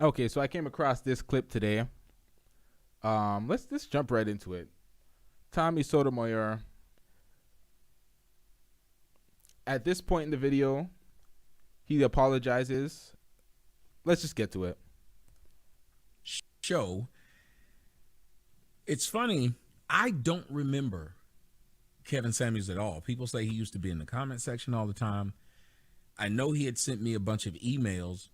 Okay, so I came across this clip today. Let's jump right into it. Tommy Sotomayor. At this point in the video, he apologizes. Let's just get to it. Show. It's funny. I don't remember Kevin Samuels at all. People say he used to be in the comment section all the time. I know he had sent me a bunch of emails.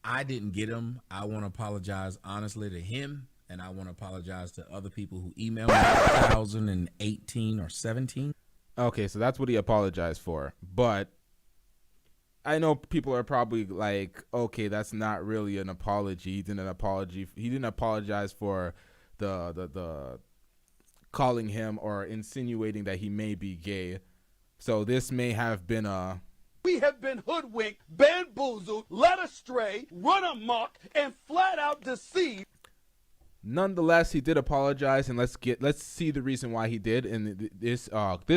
I didn't get them. I want to apologize honestly to him, and I want to apologize to other people who emailed me in 2018 or 17. Okay, so that's what he apologized for. But I know people are probably like, okay, that's not really an apology. He didn't apologize for the calling him or insinuating that he may be gay. So this may have been a We have been hoodwinked, bamboozled, led astray, run amok, and flat out deceived. Nonetheless, he did apologize, and let's see the reason why he did. And this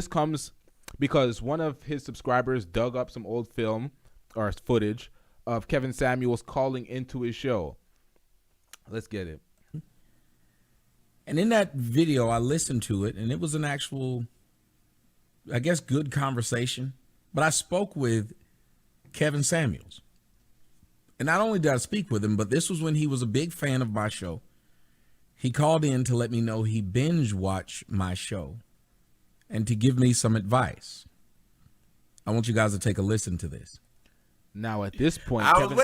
comes because one of his subscribers dug up some old film or footage of Kevin Samuels calling into his show. Let's get it. And in that video, I listened to it, and it was an actual, I guess, good conversation. But I spoke with Kevin Samuels. And not only did I speak with him, but this was when he was a big fan of my show. He called in to let me know he binge watched my show and to give me some advice. I want you guys to take a listen to this. Now, at this point, I didn't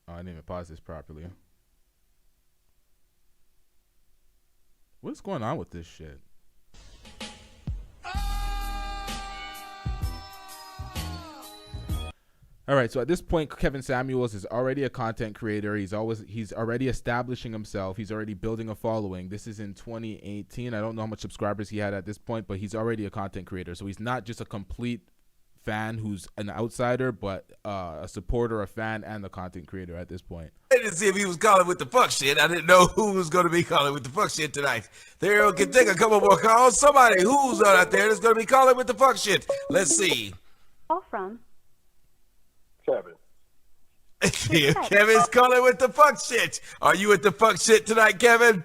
even pause this properly. What's going on with this shit? All right, so at this point, Kevin Samuels is already a content creator. He's already establishing himself. He's already building a following. This is in 2018. I don't know how much subscribers he had at this point, but he's already a content creator. So he's not just a complete fan who's an outsider, but a supporter, a fan, and a content creator at this point. I didn't see if he was calling with the fuck shit. I didn't know who was going to be calling with the fuck shit tonight. There, can take a couple more calls. Somebody who's out there that's going to be calling with the fuck shit. Let's see. Call from Kevin. Kevin's calling with the fuck shit. Are you with the fuck shit tonight, Kevin?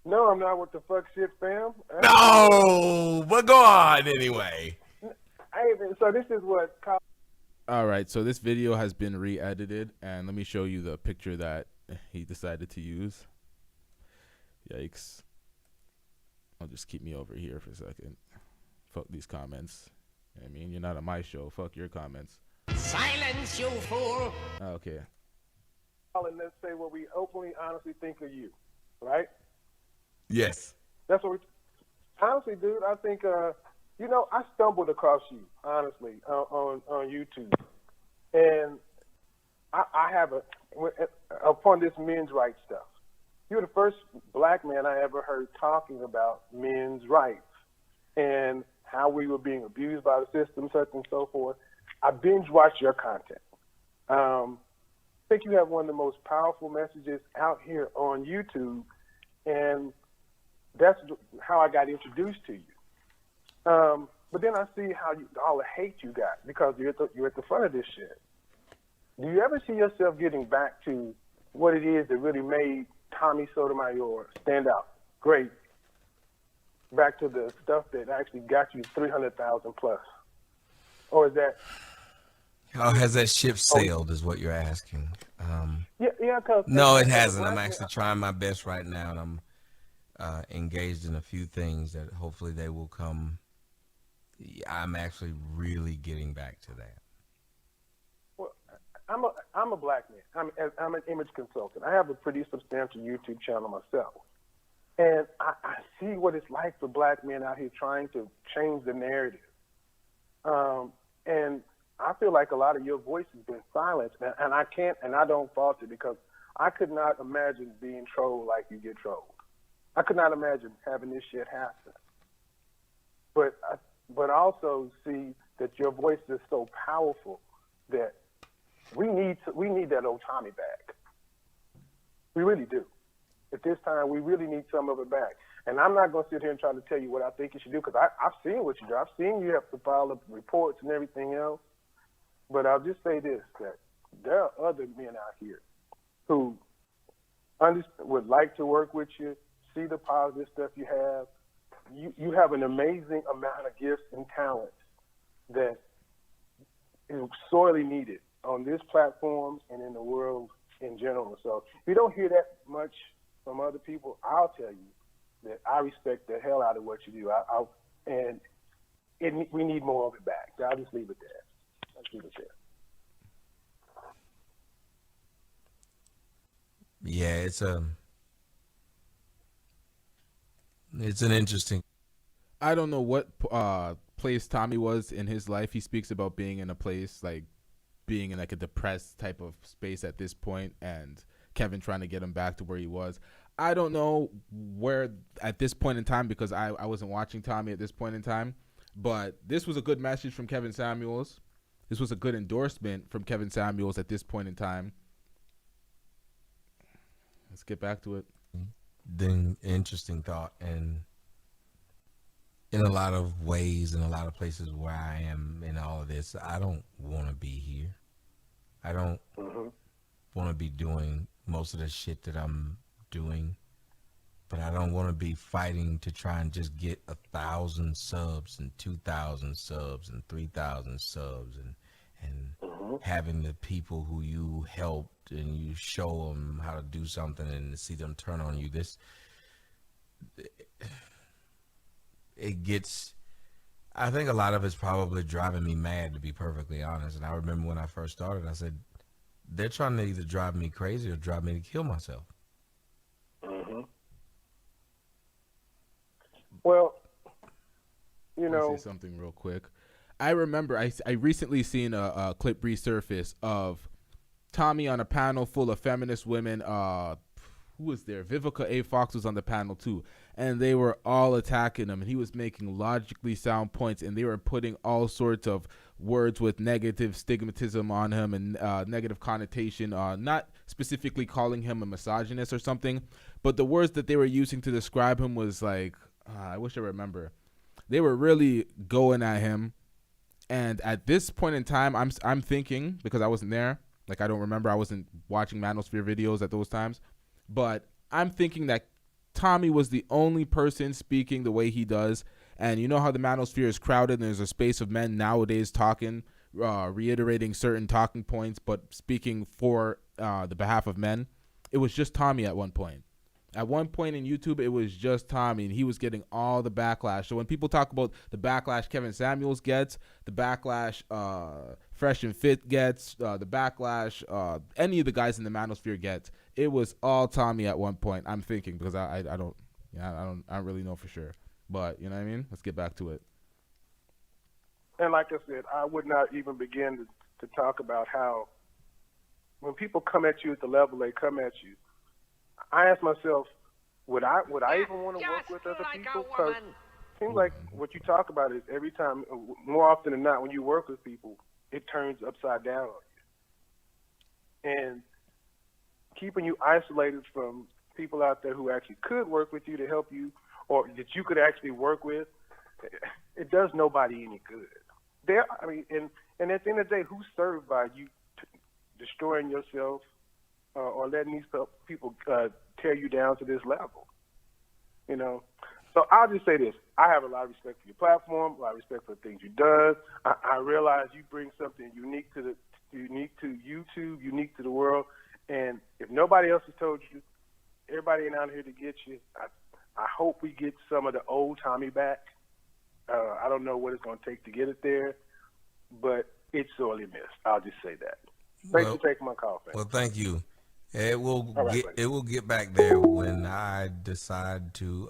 No, I'm not with the fuck shit, fam. No, but go on anyway. Hey, so this is what. All right, so this video has been re-edited, and let me show you the picture that he decided to use. Yikes. I'll just keep me over here for a second. Fuck these comments. I mean, you're not on my show. Fuck your comments. Silence, you fool! Okay. And let's say what we openly, honestly think of you, right? Yes. That's what we. Honestly, dude, I think. I stumbled across you, honestly, on YouTube, and I have upon this men's rights stuff. You're the first black man I ever heard talking about men's rights and how we were being abused by the system, such and so forth. I binge watched your content. I think you have one of the most powerful messages out here on YouTube, and that's how I got introduced to you. But then I see how all the hate you got because you're at the front of this shit. Do you ever see yourself getting back to what it is that really made Tommy Sotomayor stand out? Great. Back to the stuff that actually got you 300,000 plus. Or is that? How has that ship sailed is what you're asking. Yeah. No, it hasn't. I'm actually trying my best right now, and I'm engaged in a few things that hopefully they will come. I'm actually really getting back to that. Well, I'm a black man. I'm an image consultant. I have a pretty substantial YouTube channel myself. And I see what it's like for black men out here trying to change the narrative. And I feel like a lot of your voice has been silenced, and I can't, and I don't fault it because I could not imagine being trolled like you get trolled. I could not imagine having this shit happen. But also see that your voice is so powerful that we need that old Tommy back. We really do. At this time, we really need some of it back. And I'm not going to sit here and try to tell you what I think you should do because I've seen what you do. I've seen you have to file up reports and everything else. But I'll just say this, that there are other men out here who would like to work with you, see the positive stuff you have. You have an amazing amount of gifts and talents that is sorely needed on this platform and in the world in general. So if you don't hear that much from other people, I'll tell you that I respect the hell out of what you do. We need more of it back. So I'll just leave it there. Yeah, it's an interesting. I don't know what place Tommy was in his life. He speaks about being in a place like being in like a depressed type of space at this point, and Kevin trying to get him back to where he was. I don't know where at this point in time, because I wasn't watching Tommy at this point in time, but this was a good message from Kevin Samuels. This was a good endorsement from Kevin Samuels at this point in time. Let's get back to it. Then interesting thought, and in a lot of ways, in a lot of places where I am in all of this, I don't want to be here. I don't want to be doing most of the shit that I'm doing, but I don't want to be fighting to try and just get 1,000 subs and 2,000 subs and 3,000 subs and having the people who you helped and you show them how to do something and see them turn on you. I think a lot of it's probably driving me mad, to be perfectly honest. And I remember when I first started, I said, they're trying to either drive me crazy or drive me to kill myself. Well, I'll say something real quick. I remember I recently seen a clip resurface of Tommy on a panel full of feminist women. Who was there? Vivica A. Fox was on the panel too, and they were all attacking him, and he was making logically sound points, and they were putting all sorts of words with negative stigmatism on him and negative connotation, not specifically calling him a misogynist or something, but the words that they were using to describe him was like, I wish I remember. They were really going at him. And at this point in time, I'm thinking, because I wasn't there, like I don't remember, I wasn't watching Manosphere videos at those times, but I'm thinking that Tommy was the only person speaking the way he does. And you know how the Manosphere is crowded and there's a space of men nowadays talking, reiterating certain talking points, but speaking for the behalf of men. It was just Tommy at one point. At one point in YouTube, it was just Tommy, and he was getting all the backlash. So when people talk about the backlash Kevin Samuels gets, the backlash Fresh and Fit gets, the backlash any of the guys in the Manosphere gets, it was all Tommy at one point. I'm thinking, because I don't really know for sure, but you know what I mean. Let's get back to it. And like I said, I would not even begin to talk about how when people come at you at the level they come at you, I ask myself, would I even want to work with other people? Because it seems like what you talk about is every time, more often than not, when you work with people, it turns upside down on you. And keeping you isolated from people out there who actually could work with you to help you, or that you could actually work with, it does nobody any good. And at the end of the day, who's served by you destroying yourself or letting these people tear you down to this level? You know? So I'll just say this. I have a lot of respect for your platform, a lot of respect for the things you've done. I realize you bring something unique to YouTube, unique to the world. And if nobody else has told you, everybody ain't out here to get you. I hope we get some of the old Tommy back. I don't know what it's going to take to get it there, but it's sorely missed. I'll just say that. Thanks for taking my call, fam. Well, thank you. It will get back there when I decide to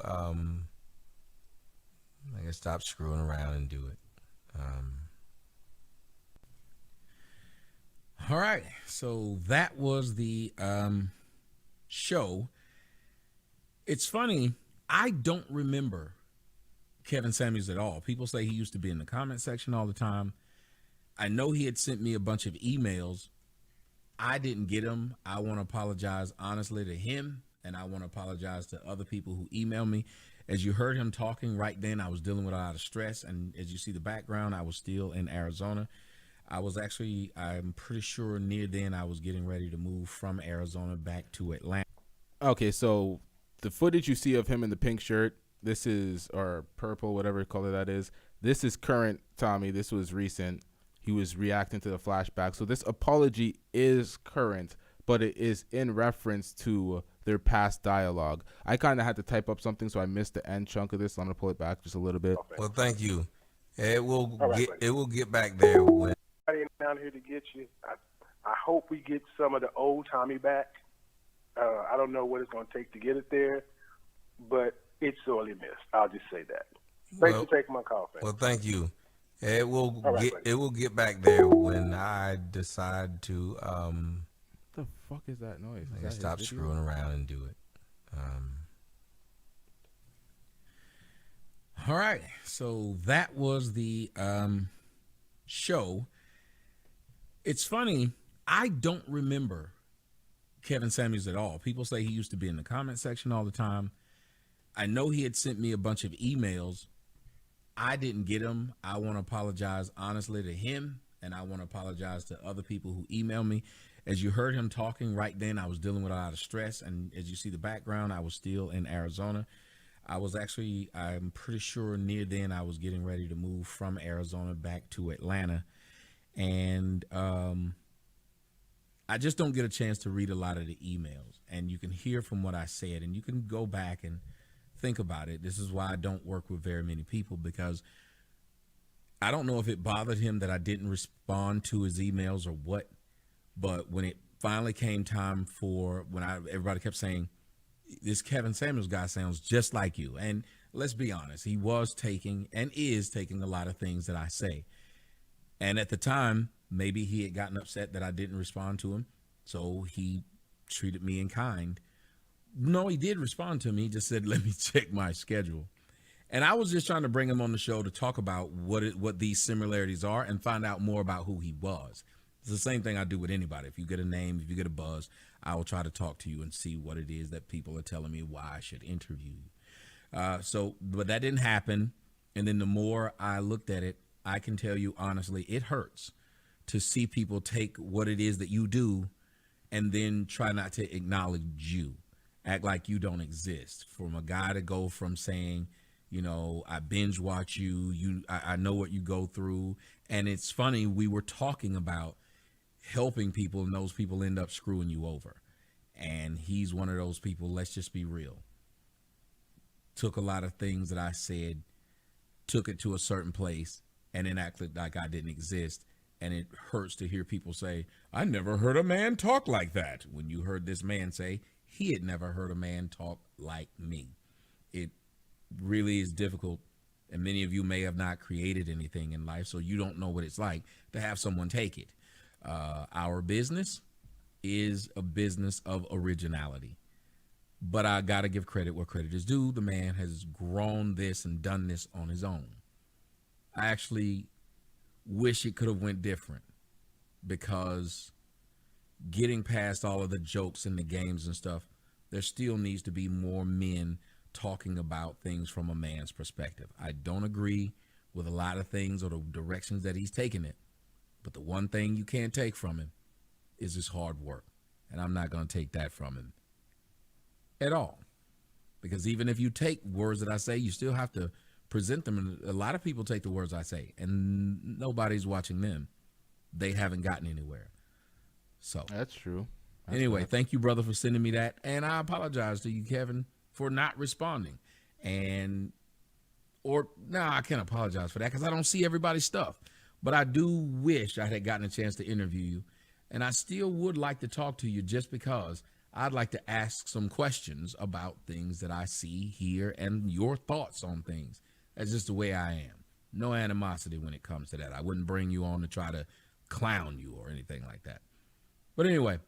stop screwing around and do it. All right, so that was the show. It's funny, I don't remember Kevin Samuels at all. People say he used to be in the comment section all the time. I know he had sent me a bunch of emails. I didn't get them. I want to apologize honestly to him, and I want to apologize to other people who emailed me. As you heard him talking right then, I was dealing with a lot of stress, and as you see the background, I was still in Arizona. I'm pretty sure near then I was getting ready to move from Arizona back to Atlanta. Okay, so the footage you see of him in the pink shirt, or purple, whatever color that is, this is current Tommy. This was recent. He was reacting to the flashback. So this apology is current, but it is in reference to their past dialogue. I kind of had to type up something, so I missed the end chunk of this. So I'm going to pull it back just a little bit. Well, thank you. It will right, it will get back there when Down here to get you. I hope we get some of the old Tommy back. I don't know what it's going to take to get it there, but it's sorely missed. I'll just say that. Thanks for taking my call, fam. Well, thank you. It will right, it will get back there when I decide to What the fuck is that noise? Is that stop his video? screwing around and do it. All right, so that was the show. It's funny, I don't remember Kevin Samuels at all. People say he used to be in the comment section all the time. I know he had sent me a bunch of emails. I didn't get them. I want to apologize honestly to him, and I want to apologize to other people who emailed me. As you heard him talking right then, I was dealing with a lot of stress, and as you see the background, I was still in Arizona. I'm pretty sure near then I was getting ready to move from Arizona back to Atlanta. And I just don't get a chance to read a lot of the emails. And you can hear from what I said, and you can go back and think about it. This is why I don't work with very many people, because I don't know if it bothered him that I didn't respond to his emails or what. But when it finally came time everybody kept saying, this Kevin Samuels guy sounds just like you. And let's be honest, he was taking and is taking a lot of things that I say. And at the time, maybe he had gotten upset that I didn't respond to him, so he treated me in kind. No, he did respond to me. He just said, let me check my schedule. And I was just trying to bring him on the show to talk about what these similarities are and find out more about who he was. It's the same thing I do with anybody. If you get a name, if you get a buzz, I will try to talk to you and see what it is that people are telling me why I should interview you. But that didn't happen. And then the more I looked at it, I can tell you honestly, it hurts to see people take what it is that you do and then try not to acknowledge you, act like you don't exist. From a guy to go from saying, I binge watch you, I know what you go through. And it's funny, we were talking about helping people, and those people end up screwing you over. And he's one of those people, let's just be real. Took a lot of things that I said, took it to a certain place, and then acted like I didn't exist. And it hurts to hear people say, I never heard a man talk like that. When you heard this man say he had never heard a man talk like me. It really is difficult. And many of you may have not created anything in life, so you don't know what it's like to have someone take it. Our business is a business of originality. But I got to give credit where credit is due. The man has grown this and done this on his own. I actually wish it could have went different, because getting past all of the jokes and the games and stuff, there still needs to be more men talking about things from a man's perspective. I don't agree with a lot of things or the directions that he's taking it, but the one thing you can't take from him is his hard work. And I'm not going to take that from him at all. Because even if you take words that I say, you still have to present them. And a lot of people take the words I say, and nobody's watching them. They haven't gotten anywhere. So That's true. Anyway, thank you, brother, for sending me that. And I apologize to you, Kevin, for not responding. I can't apologize for that, because I don't see everybody's stuff. But I do wish I had gotten a chance to interview you. And I still would like to talk to you, just because I'd like to ask some questions about things that I see, hear, and your thoughts on things. That's just the way I am. No animosity when it comes to that. I wouldn't bring you on to try to clown you or anything like that. But anyway,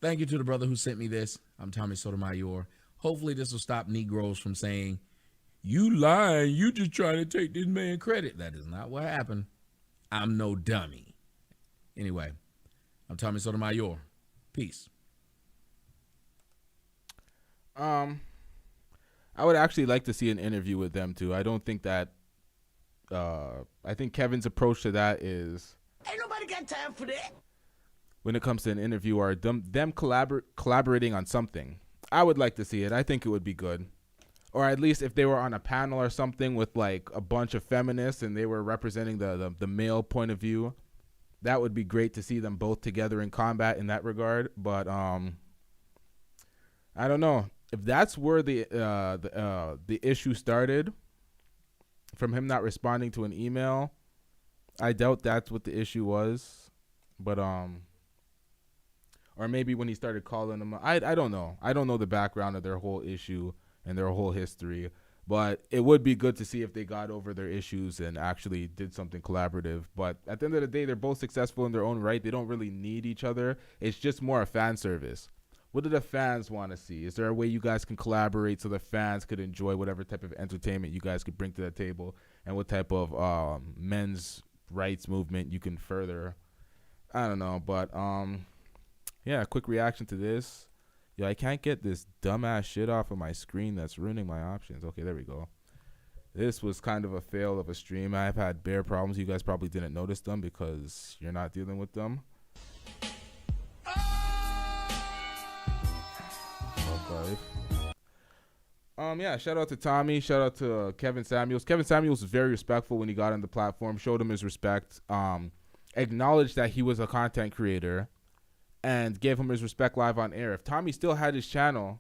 thank you to the brother who sent me this. I'm Tommy Sotomayor. Hopefully this will stop Negroes from saying, you lying, you just trying to take this man credit. That is not what happened. I'm no dummy. Anyway, I'm Tommy Sotomayor. Peace. I would actually like to see an interview with them too. I don't think that I think Kevin's approach to that is Ain't nobody got time for that. When it comes to an interview or them collaborating on something, I would like to see it. I think it would be good. Or at least if they were on a panel or something with like a bunch of feminists and they were representing the male point of view, that would be great to see them both together in combat in that regard. But I don't know if that's where the issue started, from him not responding to an email. I doubt that's what the issue was, but or maybe when he started calling them. I don't know. I don't know the background of their whole issue and their whole history, but it would be good to see if they got over their issues and actually did something collaborative. But at the end of the day, they're both successful in their own right. They don't really need each other. It's just more a fan service. What do the fans want to see? Is there a way you guys can collaborate so the fans could enjoy whatever type of entertainment you guys could bring to the table, and what type of men's rights movement you can further? I don't know, but yeah, a quick reaction to this. Yo, I can't get this dumbass shit off of my screen that's ruining my options. Okay, there we go. This was kind of a fail of a stream. I've had bare problems. You guys probably didn't notice them because you're not dealing with them. Okay. Yeah, shout out to Tommy. Shout out to Kevin Samuels. Kevin Samuels was very respectful when he got on the platform, showed him his respect, acknowledged that he was a content creator, and gave him his respect live on air. If Tommy still had his channel,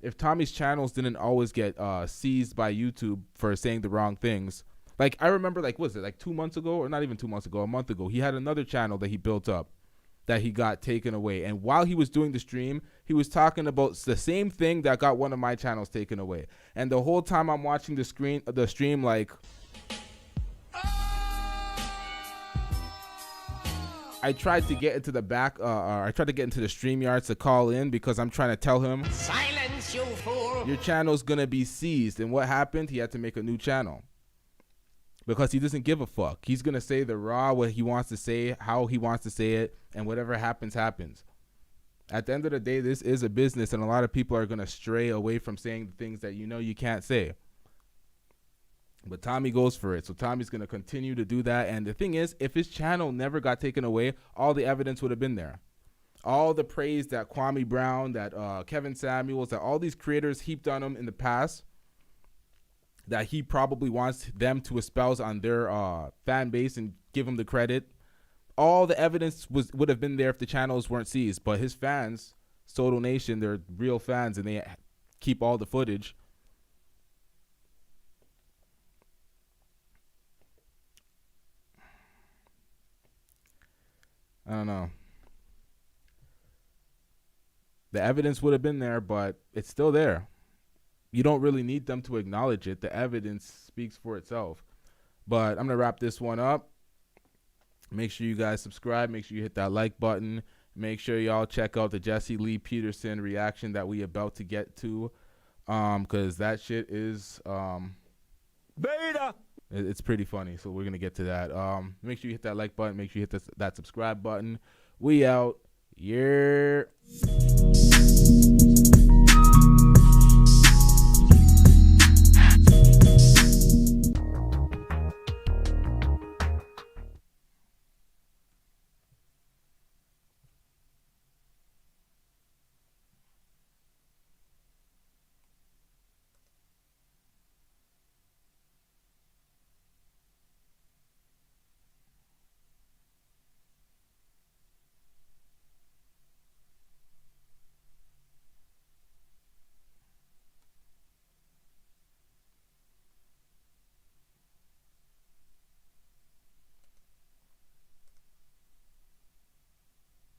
if Tommy's channels didn't always get seized by YouTube for saying the wrong things, like I remember, like, was it like 2 months ago, or not even 2 months ago, a month ago, he had another channel that he built up that he got taken away. And while he was doing the stream, he was talking about the same thing that got one of my channels taken away. And the whole time I'm watching the stream, like, I tried to get into the back, I tried to get into the StreamYards to call in because I'm trying to tell him, Silence, you fool. your channel's going to be seized. And what happened? He had to make a new channel because he doesn't give a fuck. He's going to say the raw, what he wants to say, how he wants to say it, and whatever happens, happens. At the end of the day, this is a business, and a lot of people are going to stray away from saying the things that you know you can't say. But Tommy goes for it. So Tommy's going to continue to do that. And the thing is, if his channel never got taken away, all the evidence would have been there. All the praise that Kwame Brown, that Kevin Samuels, that all these creators heaped on him in the past, that he probably wants them to espouse on their fan base and give him the credit. All the evidence would have been there if the channels weren't seized. But his fans, Soto Nation, they're real fans, and they keep all the footage. I don't know. The evidence would have been there, but it's still there. You don't really need them to acknowledge it. The evidence speaks for itself. But I'm going to wrap this one up. Make sure you guys subscribe. Make sure you hit that like button. Make sure y'all check out the Jesse Lee Peterson reaction that we about to get to. Because that shit is... beta! It's pretty funny, so we're going to get to that. Make sure you hit that like button. Make sure you hit that subscribe button. We out. Yeah.